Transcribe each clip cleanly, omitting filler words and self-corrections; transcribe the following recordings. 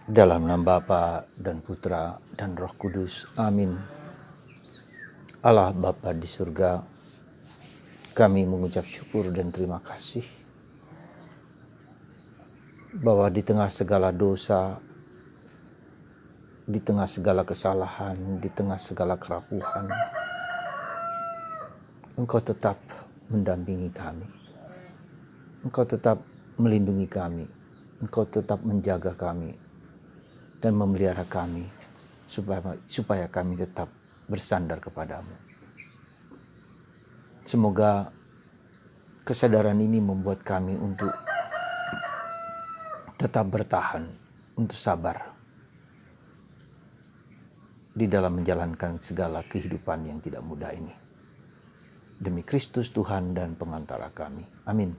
Dalam nama Bapa dan Putra dan Roh Kudus. Amin. Allah Bapa di surga, kami mengucap syukur dan terima kasih bahwa di tengah segala dosa, di tengah segala kesalahan, di tengah segala kerapuhan, Engkau tetap mendampingi kami. Engkau tetap melindungi kami. Engkau tetap menjaga kami dan memelihara kami supaya kami tetap bersandar kepadamu. Semoga kesadaran ini membuat kami untuk tetap bertahan, untuk sabar di dalam menjalankan segala kehidupan yang tidak mudah ini. Demi Kristus Tuhan dan pengantara kami. Amin.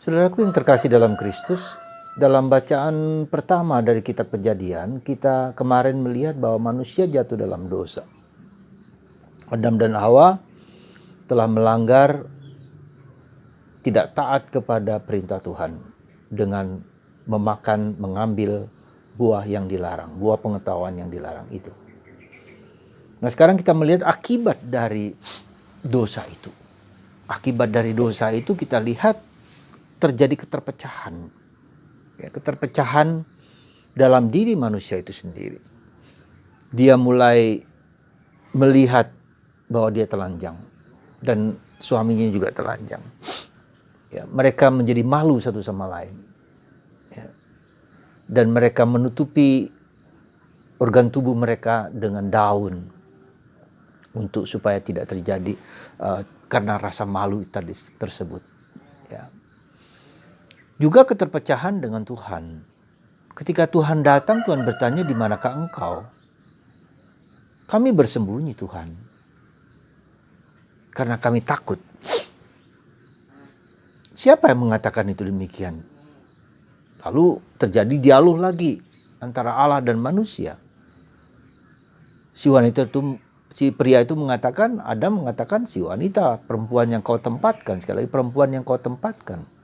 Saudaraku yang terkasih dalam Kristus, dalam bacaan pertama dari kitab Kejadian, kita kemarin melihat bahwa manusia jatuh dalam dosa. Adam dan Hawa telah melanggar, tidak taat kepada perintah Tuhan dengan mengambil buah yang dilarang, buah pengetahuan yang dilarang itu. Nah, sekarang kita melihat akibat dari dosa itu. Akibat dari dosa itu kita lihat terjadi keterpecahan. Keterpecahan dalam diri manusia itu sendiri. Dia mulai melihat bahwa dia telanjang dan suaminya juga telanjang. Mereka menjadi malu satu sama lain. Dan mereka menutupi organ tubuh mereka dengan daun untuk supaya tidak terjadi karena rasa malu tadi tersebut. Juga keterpecahan dengan Tuhan. Ketika Tuhan datang, Tuhan bertanya, "Di manakah engkau?" Kami bersembunyi, Tuhan, karena kami takut. Siapa yang mengatakan itu demikian? Lalu terjadi dialog lagi antara Allah dan manusia. Si pria itu mengatakan, Adam mengatakan, si wanita, perempuan yang kau tempatkan. Sekali lagi, perempuan yang kau tempatkan.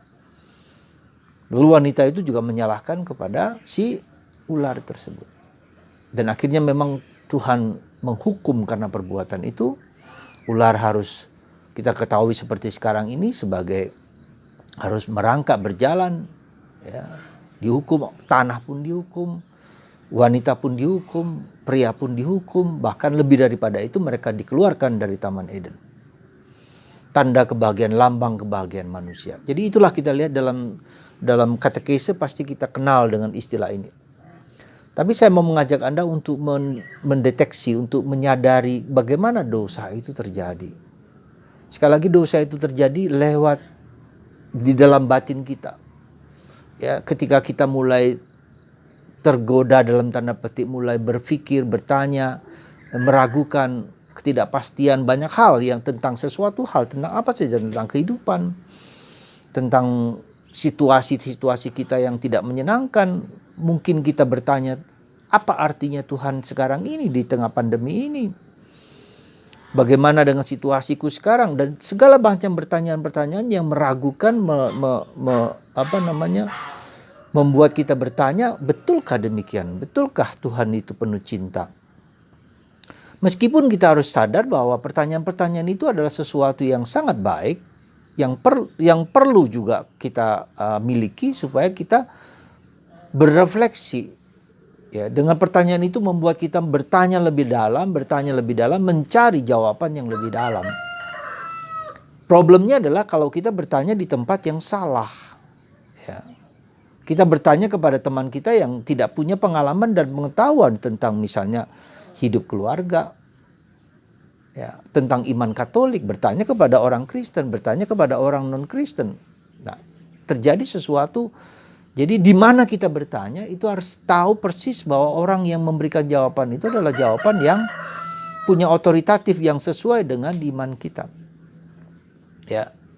Lalu wanita itu juga menyalahkan kepada si ular tersebut. Dan akhirnya memang Tuhan menghukum karena perbuatan itu. Ular harus kita ketahui seperti sekarang ini sebagai harus merangkak berjalan. Dihukum, tanah pun dihukum, wanita pun dihukum, pria pun dihukum. Bahkan lebih daripada itu mereka dikeluarkan dari Taman Eden. Tanda kebahagiaan, lambang kebahagiaan manusia. Jadi itulah kita lihat dalam katekese pasti kita kenal dengan istilah ini. Tapi saya mau mengajak Anda untuk mendeteksi, untuk menyadari bagaimana dosa itu terjadi. Sekali lagi, dosa itu terjadi lewat di dalam batin kita. Ketika kita mulai tergoda dalam tanda petik, mulai berpikir, bertanya, meragukan, ketidakpastian banyak hal yang tentang sesuatu hal, tentang apa saja, tentang kehidupan, tentang situasi-situasi kita yang tidak menyenangkan. Mungkin kita bertanya, apa artinya Tuhan sekarang ini di tengah pandemi ini? Bagaimana dengan situasiku sekarang? Dan segala macam pertanyaan-pertanyaan yang meragukan, membuat kita bertanya, betulkah demikian? Betulkah Tuhan itu penuh cinta? Meskipun kita harus sadar bahwa pertanyaan-pertanyaan itu adalah sesuatu yang sangat baik, yang perlu juga kita miliki supaya kita berrefleksi. Dengan pertanyaan itu membuat kita bertanya lebih dalam, mencari jawaban yang lebih dalam. Problemnya adalah kalau kita bertanya di tempat yang salah. Kita bertanya kepada teman kita yang tidak punya pengalaman dan pengetahuan tentang misalnya hidup keluarga, tentang iman Katolik, bertanya kepada orang Kristen, bertanya kepada orang non-Kristen. Nah, terjadi sesuatu. Jadi di mana kita bertanya itu harus tahu persis bahwa orang yang memberikan jawaban itu adalah jawaban yang punya otoritatif, yang sesuai dengan iman kita.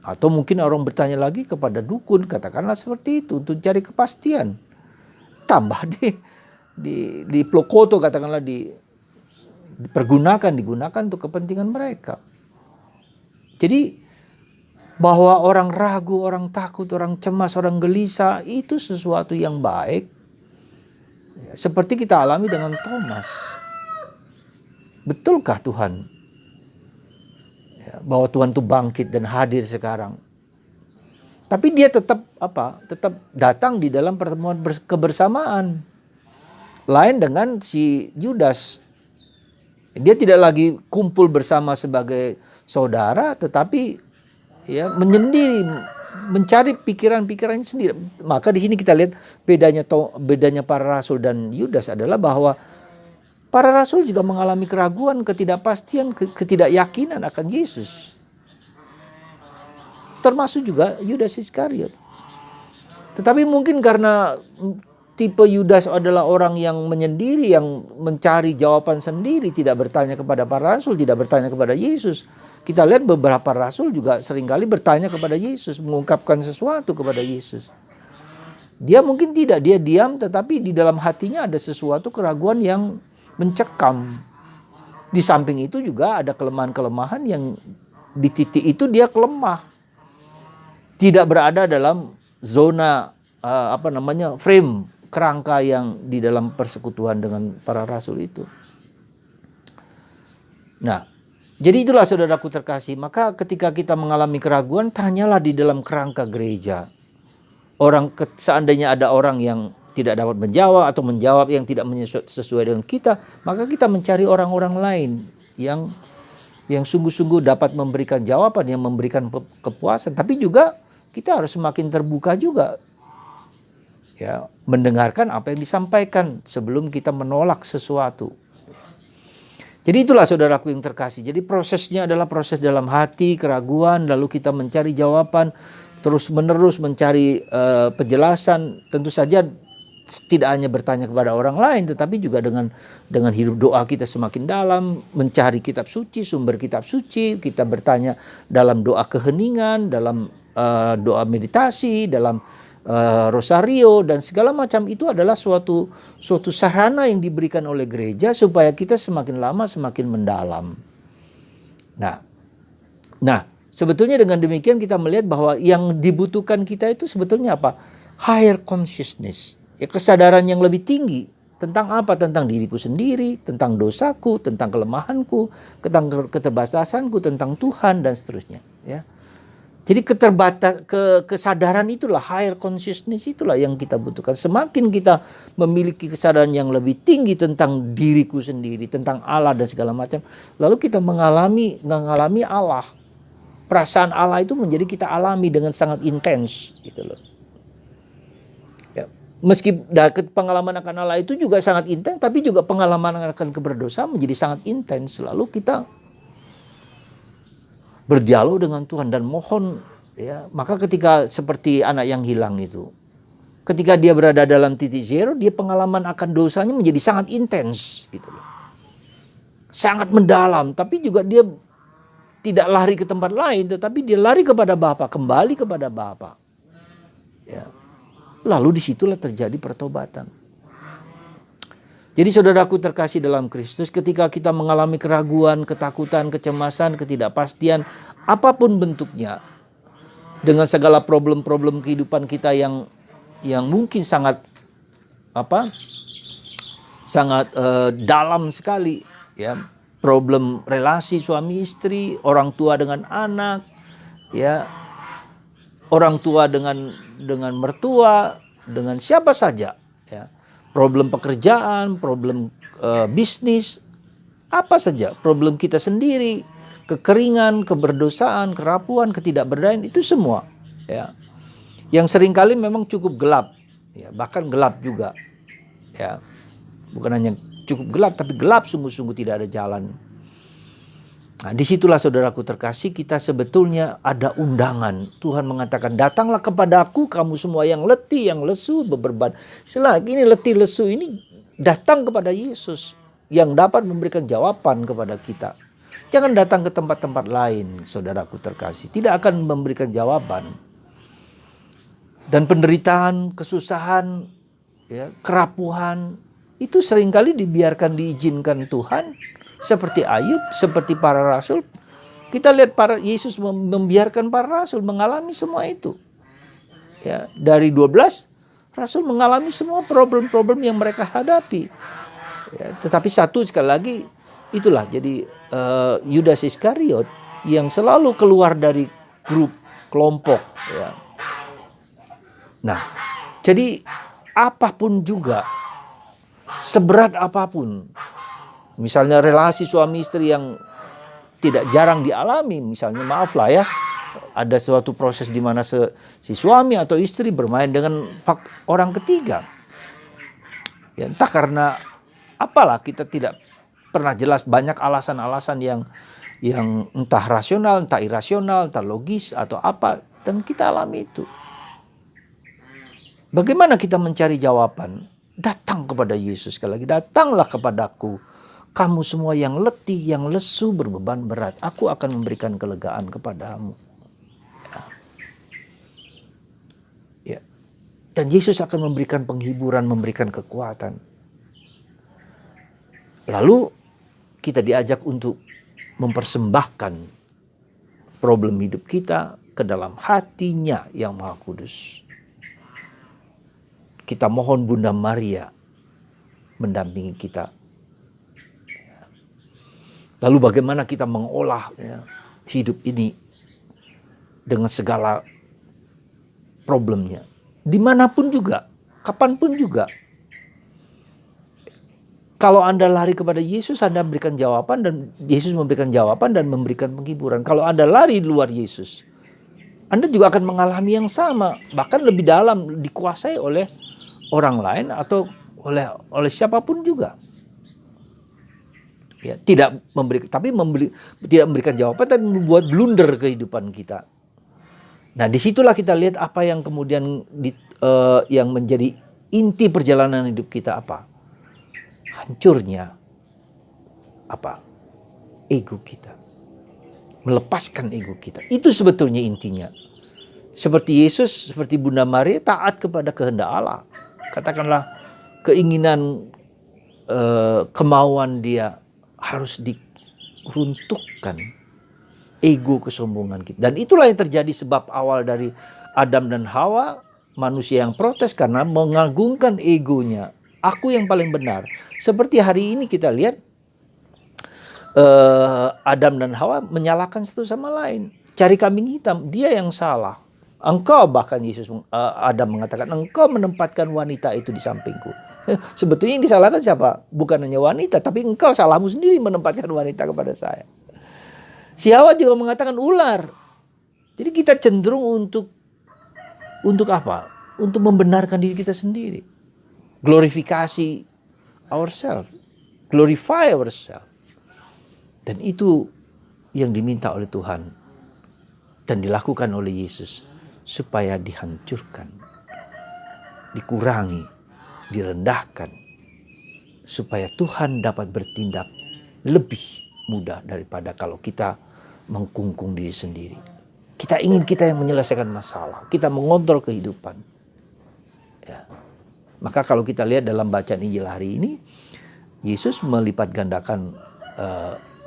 Atau mungkin orang bertanya lagi kepada dukun, katakanlah seperti itu, untuk cari kepastian. Tambah di Plokoto, katakanlah digunakan untuk kepentingan mereka. Jadi bahwa orang ragu, orang takut, orang cemas, orang gelisah itu sesuatu yang baik Ya, seperti kita alami dengan Thomas. Betulkah Tuhan? Ya, bahwa Tuhan itu bangkit dan hadir sekarang. Tapi dia tetap Tetap datang di dalam pertemuan kebersamaan. Lain dengan si Yudas. Dia tidak lagi kumpul bersama sebagai saudara, tetapi ya menyendiri, mencari pikiran-pikirannya sendiri. Maka di sini kita lihat bedanya para rasul dan Yudas adalah bahwa para rasul juga mengalami keraguan, ketidakpastian, ketidakyakinan akan Yesus. Termasuk juga Yudas Iskariot. Tetapi mungkin karena tipe Yudas adalah orang yang menyendiri, yang mencari jawaban sendiri, tidak bertanya kepada para rasul, tidak bertanya kepada Yesus. Kita lihat beberapa rasul juga seringkali bertanya kepada Yesus, mengungkapkan sesuatu kepada Yesus. Dia mungkin tidak, dia diam, tetapi di dalam hatinya ada sesuatu keraguan yang mencekam. Di samping itu juga ada kelemahan-kelemahan yang di titik itu dia kelemah. Tidak berada dalam zona frame kerangka yang di dalam persekutuan dengan para rasul itu. Nah, jadi itulah saudaraku terkasih, maka ketika kita mengalami keraguan, tanyalah di dalam kerangka gereja. Seandainya ada orang yang tidak dapat menjawab atau menjawab yang tidak sesuai dengan kita, maka kita mencari orang-orang lain yang sungguh-sungguh dapat memberikan jawaban, yang memberikan kepuasan. Tapi juga kita harus semakin terbuka juga, ya, mendengarkan apa yang disampaikan sebelum kita menolak sesuatu. Jadi itulah saudaraku yang terkasih. Jadi prosesnya adalah proses dalam hati, keraguan, lalu kita mencari jawaban, terus menerus mencari penjelasan. Tentu saja tidak hanya bertanya kepada orang lain, tetapi juga dengan hidup doa kita semakin dalam, mencari kitab suci, sumber kitab suci, kita bertanya dalam doa keheningan, dalam doa meditasi, dalam rosario, dan segala macam. Itu adalah suatu sarana yang diberikan oleh gereja supaya kita semakin lama semakin mendalam. Nah, sebetulnya dengan demikian kita melihat bahwa yang dibutuhkan kita itu sebetulnya apa? Higher consciousness, ya, kesadaran yang lebih tinggi tentang apa? Tentang diriku sendiri, tentang dosaku, tentang kelemahanku, tentang keterbatasanku, tentang Tuhan dan seterusnya, ya. Jadi kesadaran itulah, higher consciousness itulah yang kita butuhkan. Semakin kita memiliki kesadaran yang lebih tinggi tentang diriku sendiri, tentang Allah dan segala macam, lalu kita mengalami Allah. Perasaan Allah itu menjadi kita alami dengan sangat intens, gitu loh. Ya, meski pengalaman akan Allah itu juga sangat intens, tapi juga pengalaman akan keberdosaan menjadi sangat intens. Lalu kita berdialog dengan Tuhan dan mohon, ya. Maka ketika seperti anak yang hilang itu, ketika dia berada dalam titik zero, dia pengalaman akan dosanya menjadi sangat intens, gitu loh. Sangat mendalam, tapi juga dia tidak lari ke tempat lain, tetapi dia lari kepada Bapa, kembali kepada Bapa. Ya. Lalu disitulah terjadi pertobatan. Jadi saudaraku terkasih dalam Kristus, ketika kita mengalami keraguan, ketakutan, kecemasan, ketidakpastian, apapun bentuknya, dengan segala problem-problem kehidupan kita yang mungkin sangat dalam sekali, ya, problem relasi suami istri, orang tua dengan anak, ya, orang tua dengan mertua, dengan siapa saja, ya. Problem pekerjaan, problem bisnis, apa saja, problem kita sendiri, kekeringan, keberdosaan, kerapuan, ketidakberdayaan, itu semua, ya, yang seringkali memang cukup gelap, ya, bahkan gelap juga, ya, bukan hanya cukup gelap, tapi gelap sungguh-sungguh, tidak ada jalan. Nah, disitulah saudaraku terkasih, kita sebetulnya ada undangan. Tuhan mengatakan, datanglah kepadaku kamu semua yang letih, yang lesu, beban. Selagi ini letih lesu ini, datang kepada Yesus yang dapat memberikan jawaban kepada kita. Jangan datang ke tempat-tempat lain, saudaraku terkasih, tidak akan memberikan jawaban. Dan penderitaan, kesusahan, ya, kerapuhan, itu seringkali diizinkan Tuhan. Seperti Ayub, seperti para rasul. Kita lihat Yesus membiarkan para rasul mengalami semua itu. Ya, dari 12 Rasul mengalami semua problem-problem yang mereka hadapi. Ya, tetapi satu sekali lagi, itulah jadi Yudas Iskariot yang selalu keluar dari grup, kelompok. Ya. Nah, jadi apapun juga, seberat apapun, misalnya relasi suami istri yang tidak jarang dialami, misalnya maaf lah ya, ada suatu proses di mana si suami atau istri bermain dengan orang ketiga. Ya, entah karena apalah, kita tidak pernah jelas, banyak alasan-alasan yang entah rasional, entah irasional, entah logis atau apa, dan kita alami itu. Bagaimana kita mencari jawaban? Datang kepada Yesus, sekali lagi, datanglah kepadaku, kamu semua yang letih, yang lesu, berbeban berat, aku akan memberikan kelegaan kepadamu. Ya. Dan Yesus akan memberikan penghiburan, memberikan kekuatan. Lalu kita diajak untuk mempersembahkan problem hidup kita ke dalam hati-Nya yang Maha Kudus. Kita mohon Bunda Maria mendampingi kita. Lalu bagaimana kita mengolah hidup ini dengan segala problemnya. Dimanapun juga, kapanpun juga. Kalau Anda lari kepada Yesus, Anda berikan jawaban, dan Yesus memberikan jawaban dan memberikan penghiburan. Kalau Anda lari di luar Yesus, Anda juga akan mengalami yang sama, bahkan lebih dalam, dikuasai oleh orang lain atau oleh siapapun juga. Ya, tidak memberikan jawaban, tapi membuat blunder kehidupan kita. Nah, disitulah kita lihat apa yang kemudian yang menjadi inti perjalanan hidup kita apa? Hancurnya apa? Ego kita. Melepaskan ego kita. Itu sebetulnya intinya. Seperti Yesus, seperti Bunda Maria, taat kepada kehendak Allah. Katakanlah keinginan, kemauan dia harus diruntuhkan. Ego, kesombongan kita. Dan itulah yang terjadi sebab awal dari Adam dan Hawa, manusia yang protes karena mengagungkan egonya. Aku yang paling benar. Seperti hari ini kita lihat Adam dan Hawa menyalahkan satu sama lain. Cari kambing hitam, dia yang salah. Engkau, bahkan Yesus, Adam mengatakan, engkau menempatkan wanita itu di sampingku. Sebetulnya yang disalahkan siapa? Bukan hanya wanita, tapi engkau, salahmu sendiri menempatkan wanita kepada saya. Si Hawa juga mengatakan ular. Jadi kita cenderung untuk apa? Untuk membenarkan diri kita sendiri. Glorifikasi ourselves. Glorify ourselves. Dan itu yang diminta oleh Tuhan. Dan dilakukan oleh Yesus. Supaya dihancurkan. Dikurangi. Direndahkan. Supaya Tuhan dapat bertindak lebih mudah daripada kalau kita mengkungkung diri sendiri. Kita ingin kita yang menyelesaikan masalah. Kita mengontrol kehidupan. Ya. Maka kalau kita lihat dalam bacaan Injil hari ini, Yesus melipat gandakan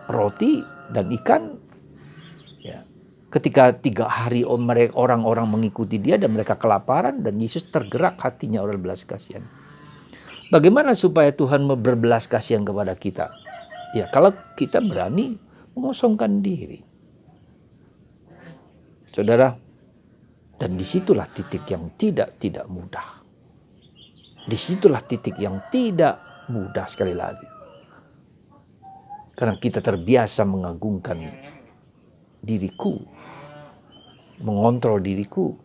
roti dan ikan. Ya. Ketika 3 hari orang-orang mengikuti dia dan mereka kelaparan, dan Yesus tergerak hatinya oleh belas kasihan. Bagaimana supaya Tuhan berbelas kasihan kepada kita? Ya, kalau kita berani mengosongkan diri. Saudara, dan disitulah titik yang tidak mudah. Disitulah titik yang tidak mudah sekali lagi. Karena kita terbiasa mengagungkan diriku, mengontrol diriku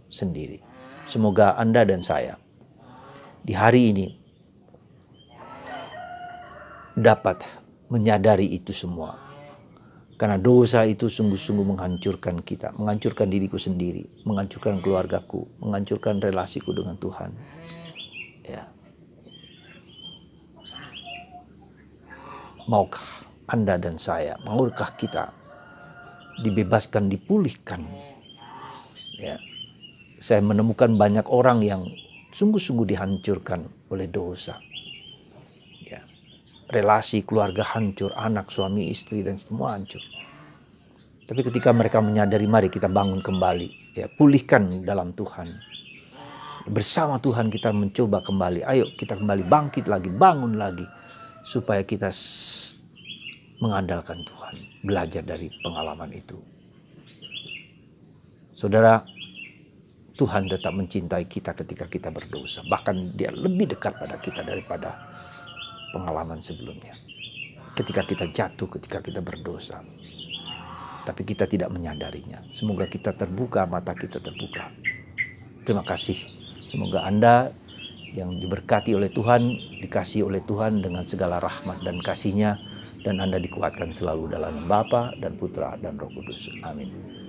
sendiri. Semoga Anda dan saya di hari ini dapat menyadari itu semua. Karena dosa itu sungguh-sungguh menghancurkan kita. Menghancurkan diriku sendiri. Menghancurkan keluargaku. Menghancurkan relasiku dengan Tuhan. Ya. Maukah Anda dan saya, maukah kita dibebaskan, dipulihkan? Ya. Saya menemukan banyak orang yang sungguh-sungguh dihancurkan oleh dosa. Relasi keluarga hancur, anak, suami, istri, dan semua hancur. Tapi ketika mereka menyadari, mari kita bangun kembali, ya, pulihkan dalam Tuhan. Bersama Tuhan kita mencoba kembali. Ayo kita kembali bangkit lagi, bangun lagi. Supaya kita mengandalkan Tuhan. Belajar dari pengalaman itu. Saudara, Tuhan tetap mencintai kita ketika kita berdosa. Bahkan Dia lebih dekat pada kita daripada pengalaman sebelumnya. Ketika kita jatuh, ketika kita berdosa. Tapi kita tidak menyadarinya. Semoga kita terbuka, mata kita terbuka. Terima kasih. Semoga Anda yang diberkati oleh Tuhan, dikasihi oleh Tuhan dengan segala rahmat dan kasih-Nya, dan Anda dikuatkan selalu dalam Bapa dan Putra dan Roh Kudus. Amin.